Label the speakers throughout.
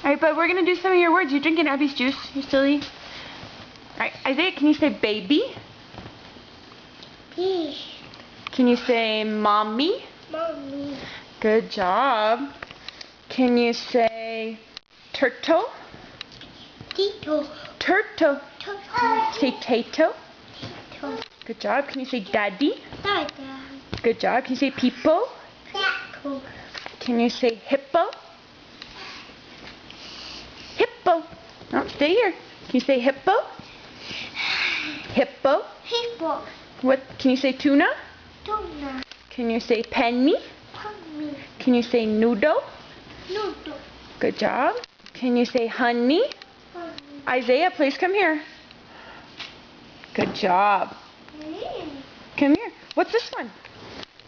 Speaker 1: Alright, but we're going to do some of your words. You're drinking Abby's juice. You silly. Alright, Isaiah, can you say baby?
Speaker 2: Fish.
Speaker 1: Can you say mommy?
Speaker 2: Mommy.
Speaker 1: Good job. Can you say turtle?
Speaker 2: Tito.
Speaker 1: Turtle.
Speaker 2: Turtle.
Speaker 1: Say tato.
Speaker 2: Tito.
Speaker 1: Good job. Can you say daddy?
Speaker 2: Dada.
Speaker 1: Good job. Can you say people?
Speaker 2: Dako.
Speaker 1: Can you say hippo? Hippo. No, stay here. Can you say hippo? Hippo.
Speaker 2: Hippo.
Speaker 1: What? Can you say tuna?
Speaker 2: Tuna.
Speaker 1: Can you say penny?
Speaker 2: Pommy.
Speaker 1: Can you say noodle?
Speaker 2: Noodle.
Speaker 1: Good job. Can you say honey?
Speaker 2: Honey.
Speaker 1: Isaiah, please come here. Good job.
Speaker 2: Mm.
Speaker 1: Come here. What's this one?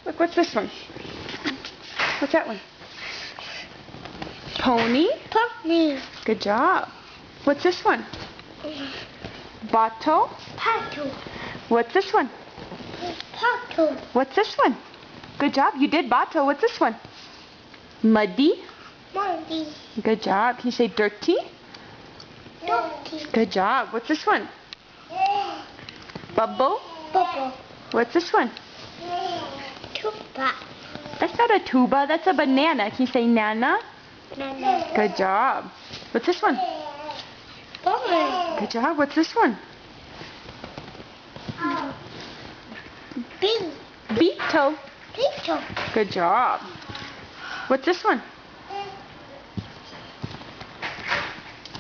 Speaker 1: Look, what's this one? What's that one? Pony.
Speaker 2: Pony.
Speaker 1: Good job. What's this one? Bottle.
Speaker 2: Pato.
Speaker 1: What's this one?
Speaker 2: Pato.
Speaker 1: What's this one? Good job. You did bottle. What's this one? Muddy.
Speaker 2: Muddy.
Speaker 1: Good job. Can you say dirty?
Speaker 2: Dirty.
Speaker 1: Good job. What's this one? Bubble.
Speaker 2: Bubble.
Speaker 1: What's this one?
Speaker 2: Tuba.
Speaker 1: That's not a tuba. That's a banana. Can you say nana?
Speaker 2: Nana.
Speaker 1: Good job. What's this one?
Speaker 2: Bubble.
Speaker 1: Good job. What's this one?
Speaker 2: Bee.
Speaker 1: Beetle.
Speaker 2: Beetle.
Speaker 1: Good job. What's this one?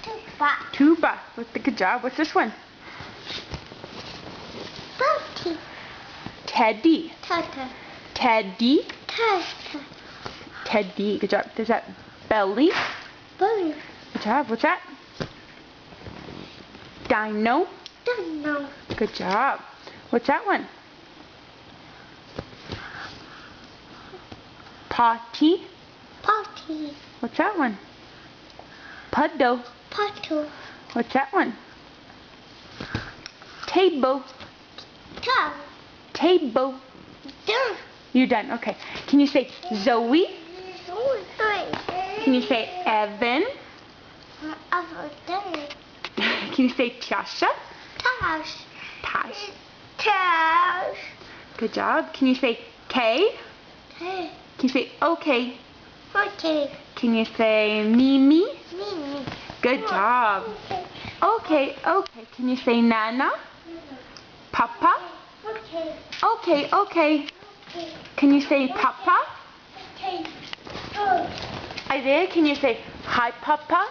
Speaker 2: Tuba.
Speaker 1: Tuba. Good job. What's this one?
Speaker 2: Bounty.
Speaker 1: Teddy.
Speaker 2: Tata.
Speaker 1: Teddy.
Speaker 2: Tata.
Speaker 1: Teddy. Good job. Is that belly?
Speaker 2: Bully.
Speaker 1: Good job. What's that? Dino.
Speaker 2: Don't know.
Speaker 1: Good job. What's that one? Potty.
Speaker 2: Potty.
Speaker 1: What's that one? Puddle.
Speaker 2: Pato.
Speaker 1: What's that one? Table.
Speaker 2: Cow.
Speaker 1: Table.
Speaker 2: Dog.
Speaker 1: You're done. Okay. Can you say Zoe? Can you say Evan? Can you say Tasha?
Speaker 2: Tash.
Speaker 1: Tash.
Speaker 2: Tash.
Speaker 1: Good job. Can you say Kay?
Speaker 2: Hey.
Speaker 1: Can you say okay?
Speaker 2: Okay.
Speaker 1: Can you say Mimi?
Speaker 2: Mimi.
Speaker 1: Good job. Okay, okay. Can you say Nana? Papa?
Speaker 2: Okay.
Speaker 1: Okay, okay. Can you say Papa?
Speaker 2: Okay. Oh.
Speaker 1: Isaiah, can you say hi, Papa?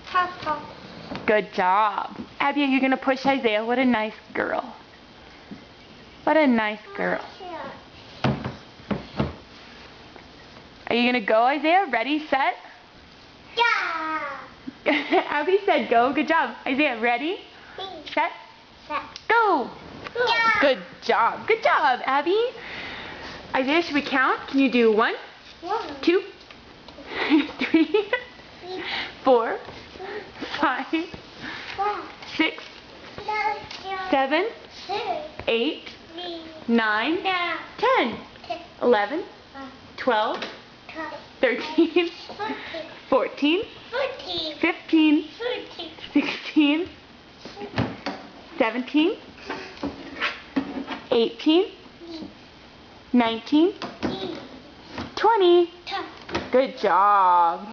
Speaker 2: Papa.
Speaker 1: Good job. Abby, you're going to push Isaiah. What a nice girl. What a nice girl. Are you going to go, Isaiah? Ready, set?
Speaker 2: Yeah.
Speaker 1: Abby said go. Good job. Isaiah, ready? Set?
Speaker 2: Set.
Speaker 1: Go.
Speaker 2: Yeah.
Speaker 1: Good job. Good job, Abby. Isaiah, should we count? Can you do 1, 2, 3, 4, 5, 6, 7, 8, 9, 10, 11, 12, 13, 14, 15, 16, 17, 18, 19, 20. Good job.